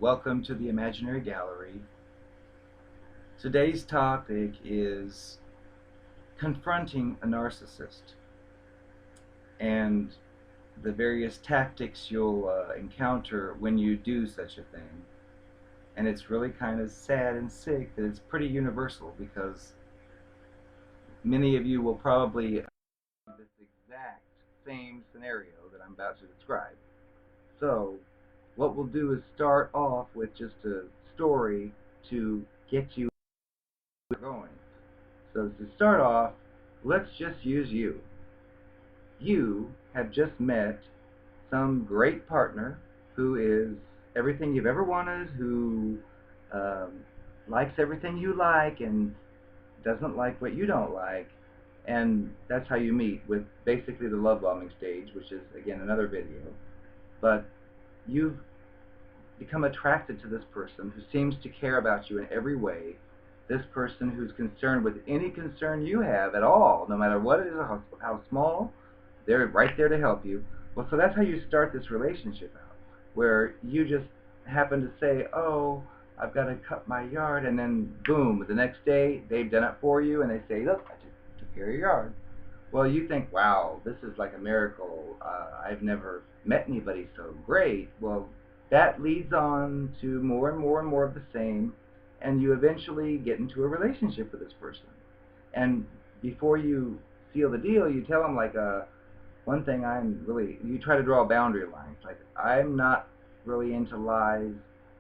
Welcome to the Imaginary Gallery. Today's topic is confronting a narcissist and the various tactics you'll encounter when you do such a thing. And it's really kind of sad and sick that it's pretty universal because many of you will probably have this exact same scenario that I'm about to describe. So, what we'll do is start off with just a story to get you going. So to start off, let's just use you. You have just met some great partner who is everything you've ever wanted, who um, likes everything you like and doesn't like what you don't like. And that's how you meet, with basically the love bombing stage, which is, again, another video. But you've become attracted to this person who seems to care about you in every way. This person who's concerned with any concern you have at all, no matter what it is, how small, they're right there to help you. Well, so that's how you start this relationship out, where you just happen to say, oh, I've got to cut my yard, and then boom, the next day they've done it for you, and they say, look, I took care of your yard. Well, you think, wow, this is like a miracle. I've never met anybody so great. Well, that leads on to more and more and more of the same, and you eventually get into a relationship with this person. And before you seal the deal, you tell them, like, one thing you try to draw a boundary line. Like, I'm not really into lies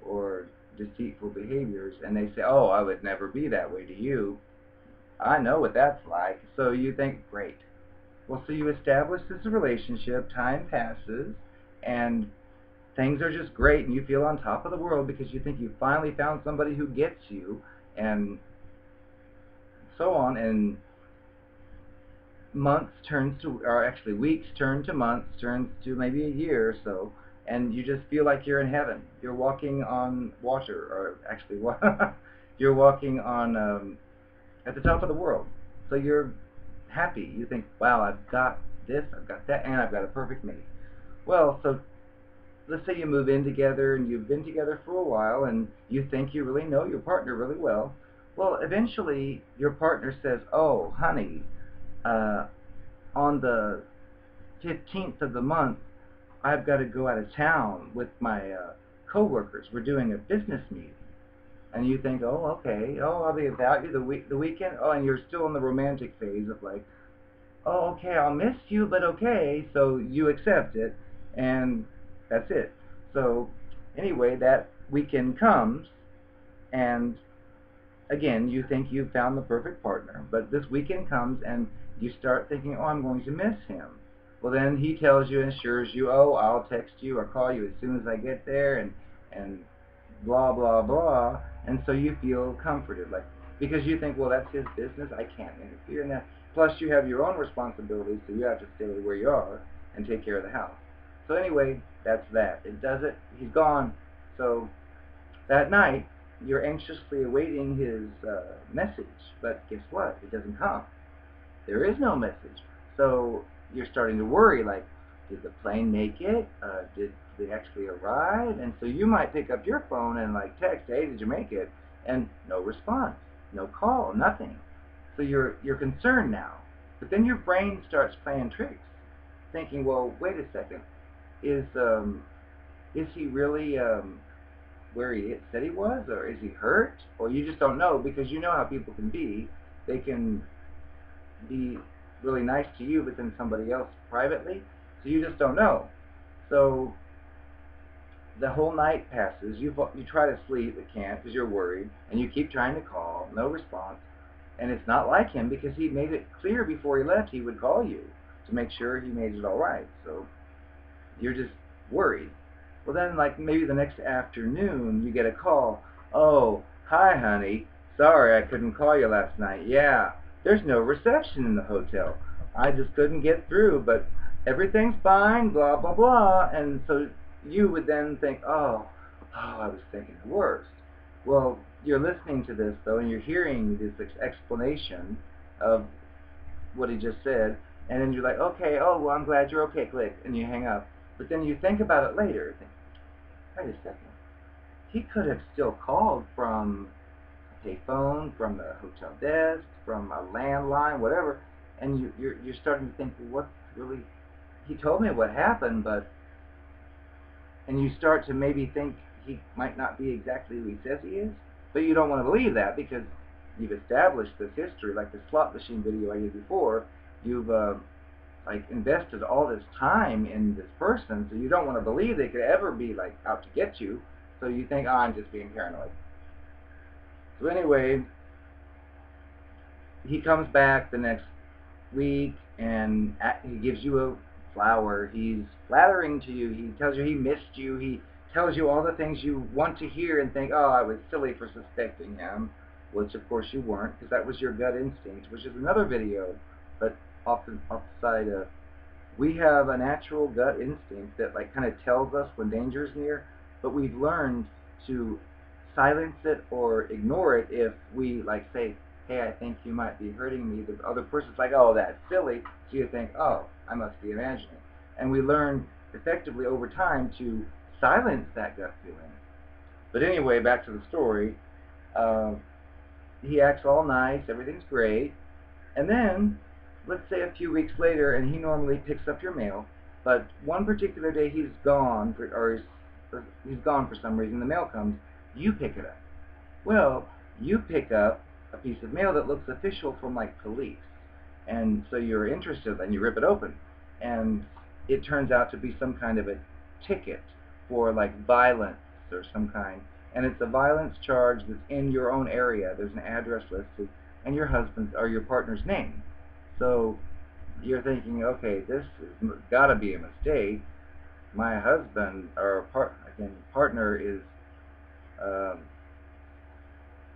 or deceitful behaviors. And they say, oh, I would never be that way to you. I know what that's like. So you think, great. Well, so you establish this relationship, time passes, and things are just great, and you feel on top of the world because you think you finally found somebody who gets you, and so on, and weeks turn to months, turns to maybe a year or so, and you just feel like you're in heaven. You're walking on water, or actually, you're walking on at the top of the world. So you're happy. You think, wow, I've got this, I've got that, and I've got a perfect mate. Well, so let's say you move in together and you've been together for a while and you think you really know your partner really well. Well, eventually your partner says, oh, honey, uh, on the 15th of the month, I've got to go out of town with my coworkers. We're doing a business meeting. And you think, oh, okay, oh, I'll be without you the weekend. Oh, and you're still in the romantic phase of like, oh, okay, I'll miss you, but okay. So you accept it, and that's it. So anyway, that weekend comes, and again, you think you've found the perfect partner, but this weekend comes, and you start thinking, oh, I'm going to miss him. Well, then he tells you and assures you, oh, I'll text you or call you as soon as I get there, and blah, blah, blah. And so you feel comforted, like, because you think, well, that's his business, I can't interfere in that. Plus, you have your own responsibilities, so you have to stay where you are and take care of the house. So anyway, that's that. It does it. He's gone. So that night, you're anxiously awaiting his message, but guess what? It doesn't come. There is no message. So you're starting to worry, like, did the plane make it? Did they actually arrive? And so you might pick up your phone and like text, hey, did you make it? And no response, no call, nothing. So you're concerned now. But then your brain starts playing tricks, thinking, well, wait a second, is he really where he said he was, or is he hurt? Or you just don't know, because you know how people can be. They can be really nice to you, but then somebody else privately. So you just don't know. So the whole night passes. You try to sleep, but can't because you're worried, and you keep trying to call, no response. And it's not like him, because he made it clear before he left he would call you to make sure he made it all right. So you're just worried. Well, then, like, maybe the next afternoon, you get a call. Oh, hi, honey. Sorry I couldn't call you last night. Yeah, there's no reception in the hotel. I just couldn't get through, but everything's fine, blah, blah, blah. And so you would then think, oh, I was thinking the worst. Well, you're listening to this, though, and you're hearing this explanation of what he just said, and then you're like, okay, oh, well, I'm glad you're okay, click, and you hang up. But then you think about it later. Think, wait a second. he could have still called from a payphone, from the hotel desk, from a landline, whatever, and you're starting to think, well, what's really, he told me what happened, but, and you start to maybe think he might not be exactly who he says he is, but you don't want to believe that because you've established this history, like the slot machine video I did before. You've like invested all this time in this person, so you don't want to believe they could ever be like out to get you. So you think, oh, I'm just being paranoid. So anyway, he comes back the next week and he gives you a flower. He's flattering to you. He tells you he missed you. He tells you all the things you want to hear and think, oh, I was silly for suspecting him, which of course you weren't, because that was your gut instinct, which is another video. But off the side, we have a natural gut instinct that like kind of tells us when danger is near, but we've learned to silence it or ignore it if we like say, hey, I think you might be hurting me. The other person's like, oh, that's silly. So you think, oh, I must be imagining. And we learn effectively over time to silence that gut feeling. But anyway, back to the story. He acts all nice, everything's great, and then, let's say a few weeks later, and he normally picks up your mail, but one particular day he's gone, or he's gone for some reason, the mail comes, you pick it up. Well, you pick up a piece of mail that looks official from like police, and so you're interested and you rip it open, and it turns out to be some kind of a ticket for like violence or some kind, and it's a violence charge that's in your own area. There's an address listed and your husband's or your partner's name. So you're thinking, okay, this has got to be a mistake. My husband or partner is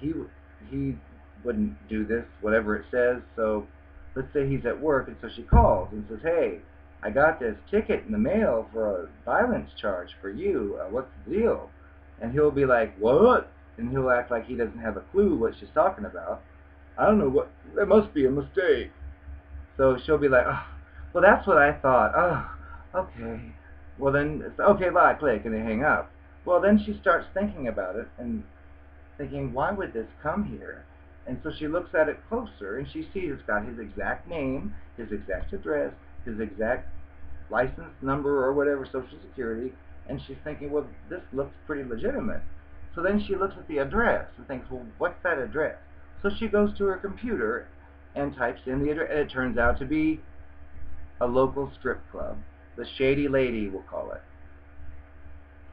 he wouldn't do this, whatever it says. So let's say he's at work, and so she calls and says, hey, I got this ticket in the mail for a violence charge for you. What's the deal? And he'll be like, what? And he'll act like he doesn't have a clue what she's talking about. I don't know what, it must be a mistake. So she'll be like, oh, well, that's what I thought. Oh, okay. Well, then, it's okay, bye, click, and they hang up. Well, then she starts thinking about it and thinking, why would this come here? And so she looks at it closer, and she sees it's got his exact name, his exact address, his exact license number or whatever, Social Security, and she's thinking, well, this looks pretty legitimate. So then she looks at the address and thinks, well, what's that address? So she goes to her computer and types in the address, and it turns out to be a local strip club. The Shady Lady, we'll call it.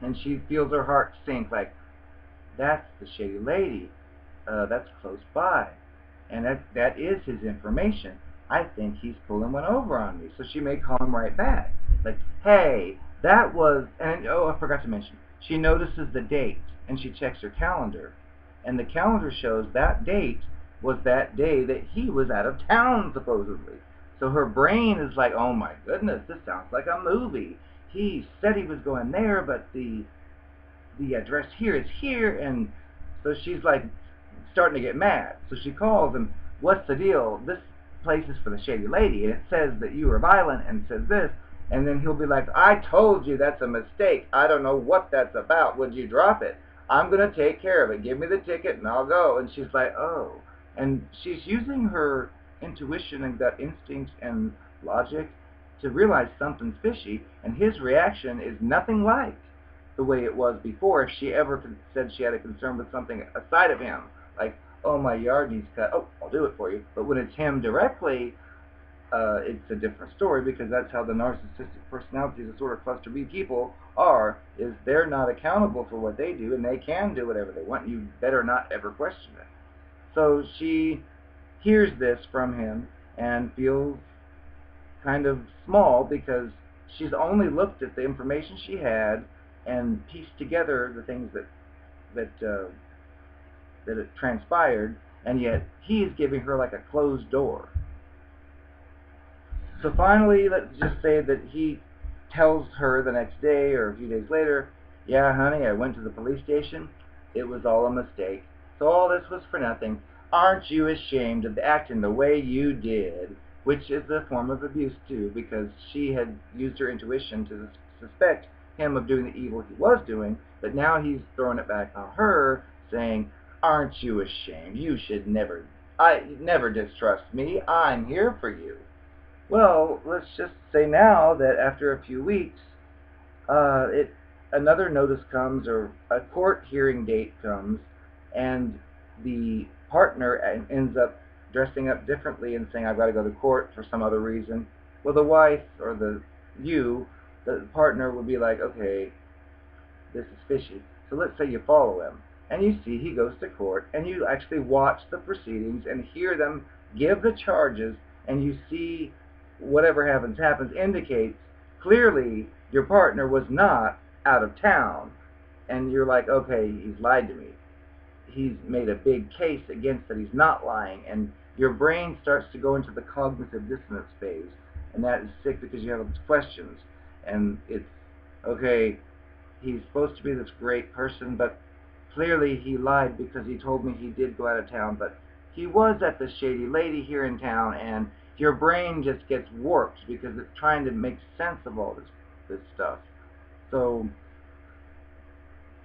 And she feels her heart sink, like, that's the Shady Lady. That's close by. And that is his information. I think he's pulling one over on me. So she may call him right back. Like, hey, that was, and oh, I forgot to mention, she notices the date, and she checks her calendar. And the calendar shows that date was that day that he was out of town, supposedly. So her brain is like, oh my goodness, this sounds like a movie. He said he was going there, but the address here is here, and so she's like starting to get mad. So she calls and, what's the deal? This place is for the Shady Lady, and it says that you were violent, and it says this, and then he'll be like, I told you that's a mistake. I don't know what that's about. Would you drop it? I'm going to take care of it. Give me the ticket and I'll go. And she's like, oh. And she's using her intuition and gut instincts and logic to realize something's fishy, and his reaction is nothing like the way it was before if she ever said she had a concern with something aside of him. Like, oh, my yard needs cut. Oh, I'll do it for you. But when it's him directly, it's a different story, because that's how the narcissistic personality disorder cluster B people are, is they're not accountable for what they do, and they can do whatever they want. You better not ever question it. So she hears this from him and feels kind of small, because she's only looked at the information she had and pieced together the things that it transpired, and yet he is giving her like a closed door. So finally, let's just say that he tells her the next day or a few days later, yeah, honey, I went to the police station. It was all a mistake. So all this was for nothing. Aren't you ashamed of acting the way you did? Which is a form of abuse too, because she had used her intuition to suspect him of doing the evil he was doing, but now he's throwing it back on her, saying, aren't you ashamed? You should never distrust me. I'm here for you. Well, let's just say now that after a few weeks, another notice comes, or a court hearing date comes, and the partner ends up dressing up differently and saying, I've got to go to court for some other reason. Well, the wife or the partner will be like, okay, this is fishy. So let's say you follow him, and you see he goes to court, and you actually watch the proceedings and hear them give the charges, and you see whatever happens indicates clearly your partner was not out of town, and you're like, okay, he's lied to me. He's made a big case against that he's not lying, and your brain starts to go into the cognitive dissonance phase, and that is sick because you have these questions, and it's, okay, he's supposed to be this great person, but clearly he lied because he told me he did go out of town, but he was at the shady lady here in town, and your brain just gets warped because it's trying to make sense of all this stuff. So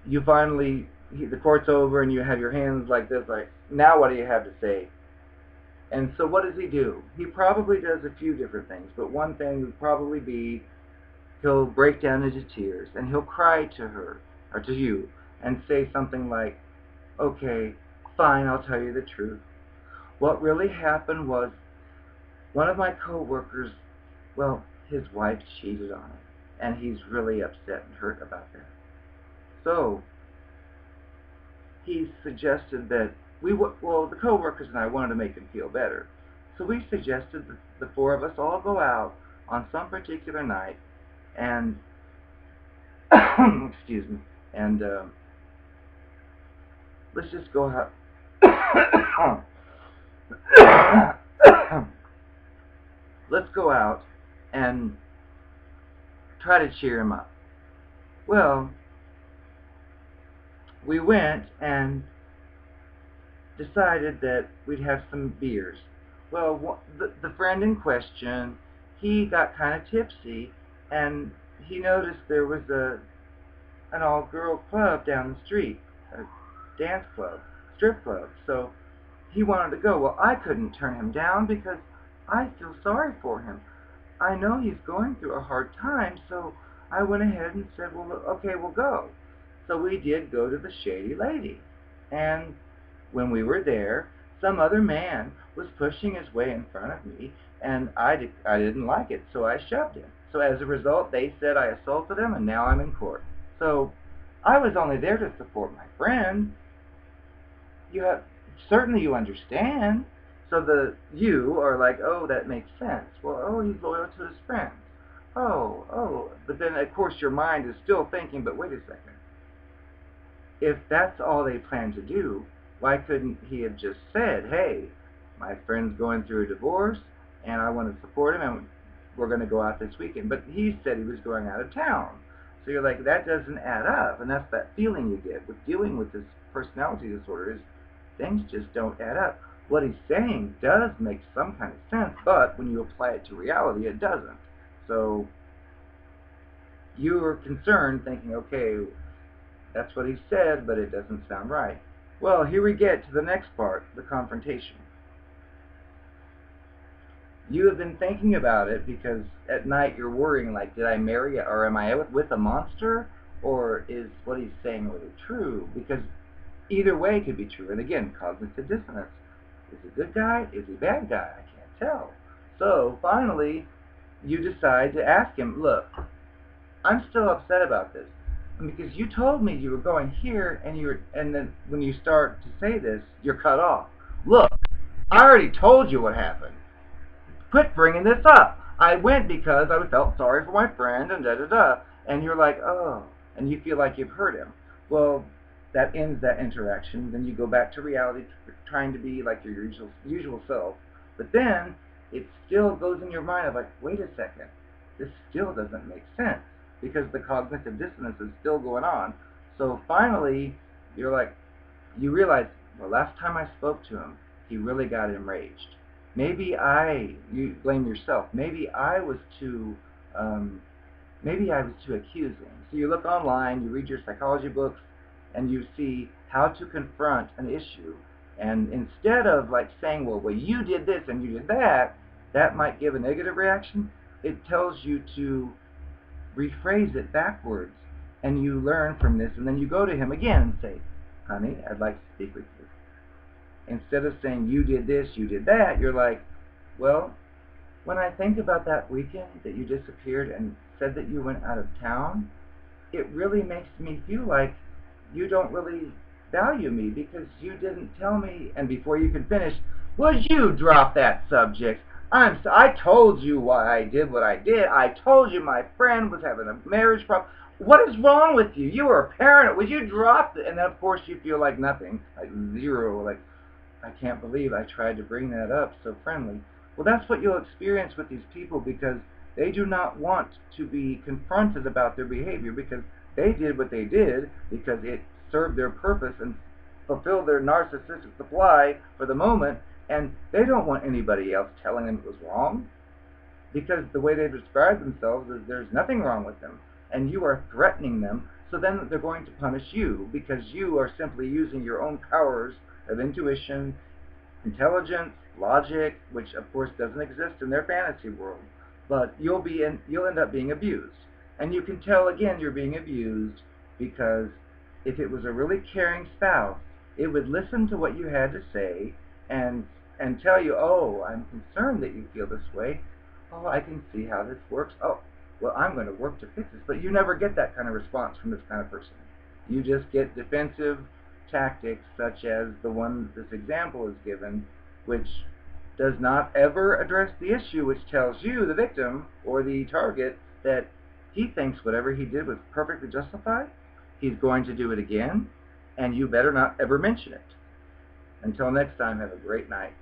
you finally, the court's over and you have your hands like this, like, now what do you have to say? And so what does he do? He probably does a few different things, but one thing would probably be he'll break down into tears and he'll cry to her, or to you, and say something like, okay, fine, I'll tell you the truth. What really happened was one of my co-workers, well, his wife cheated on him, and he's really upset and hurt about that. So he suggested that the co-workers and I wanted to make him feel better. So we suggested that the four of us all go out on some particular night and, excuse me, and let's just go out. Let's go out and try to cheer him up. Well, we went and decided that we'd have some beers. Well, the friend in question, he got kind of tipsy, and he noticed there was an all-girl club down the street, a dance club, strip club. So he wanted to go. Well, I couldn't turn him down because I feel sorry for him. I know he's going through a hard time, so I went ahead and said, well, okay, we'll go. So we did go to the Shady Lady. And when we were there, some other man was pushing his way in front of me, and I didn't like it, so I shoved him. So as a result, they said I assaulted him, and now I'm in court. So I was only there to support my friend. Certainly you understand. So you are like, oh, that makes sense. Well, oh, he's loyal to his friends. Oh. But then, of course, your mind is still thinking, but wait a second. If that's all they plan to do, why couldn't he have just said, hey, my friend's going through a divorce, and I want to support him, and we're going to go out this weekend. But he said he was going out of town. So you're like, that doesn't add up. And that's that feeling you get with dealing with this personality disorder, is things just don't add up. What he's saying does make some kind of sense, but when you apply it to reality, it doesn't. So you're concerned, thinking, okay, that's what he said, but it doesn't sound right. Well, here we get to the next part, the confrontation. You have been thinking about it because at night you're worrying, like, did I marry, or am I with a monster, or is what he's saying really true? Because either way could be true. And again, cognitive dissonance. Is he a good guy? Is he a bad guy? I can't tell. So finally, you decide to ask him, look, I'm still upset about this, because you told me you were going here, and then when you start to say this, you're cut off. Look, I already told you what happened. Quit bringing this up. I went because I felt sorry for my friend, and da-da-da. And you're like, oh, and you feel like you've hurt him. Well, that ends that interaction. Then you go back to reality, trying to be like your usual self. But then it still goes in your mind of like, wait a second, this still doesn't make sense, because the cognitive dissonance is still going on. So finally, you're like, you realize, well, last time I spoke to him, he really got enraged. Maybe you blame yourself. Maybe I was too, maybe I was too accusing. So you look online, you read your psychology books, and you see how to confront an issue. And instead of like saying, well, you did this and you did that, that might give a negative reaction. It tells you to rephrase it backwards, and you learn from this, and then you go to him again and say, honey, I'd like to speak with you. Instead of saying, you did this, you did that, you're like, well, when I think about that weekend that you disappeared and said that you went out of town, it really makes me feel like you don't really value me because you didn't tell me. And before you can finish, would you drop that subject? I told you why I did what I did. I told you my friend was having a marriage problem. What is wrong with you? You were a parent. Would you drop it? And then of course you feel like nothing, like zero, like I can't believe I tried to bring that up so friendly. Well, that's what you'll experience with these people because they do not want to be confronted about their behavior because they did what they did because it served their purpose and fulfilled their narcissistic supply for the moment, and they don't want anybody else telling them it was wrong because the way they describe themselves is there's nothing wrong with them, and you are threatening them, so then they're going to punish you because you are simply using your own powers of intuition, intelligence, logic, which of course doesn't exist in their fantasy world, but you'll end up being abused. And you can tell again you're being abused because if it was a really caring spouse, it would listen to what you had to say and tell you, oh, I'm concerned that you feel this way. Oh, I can see how this works. Oh, well, I'm going to work to fix this. But you never get that kind of response from this kind of person. You just get defensive tactics such as the one this example is given, which does not ever address the issue, which tells you, the victim or the target, that he thinks whatever he did was perfectly justified. He's going to do it again, and you better not ever mention it. Until next time, have a great night.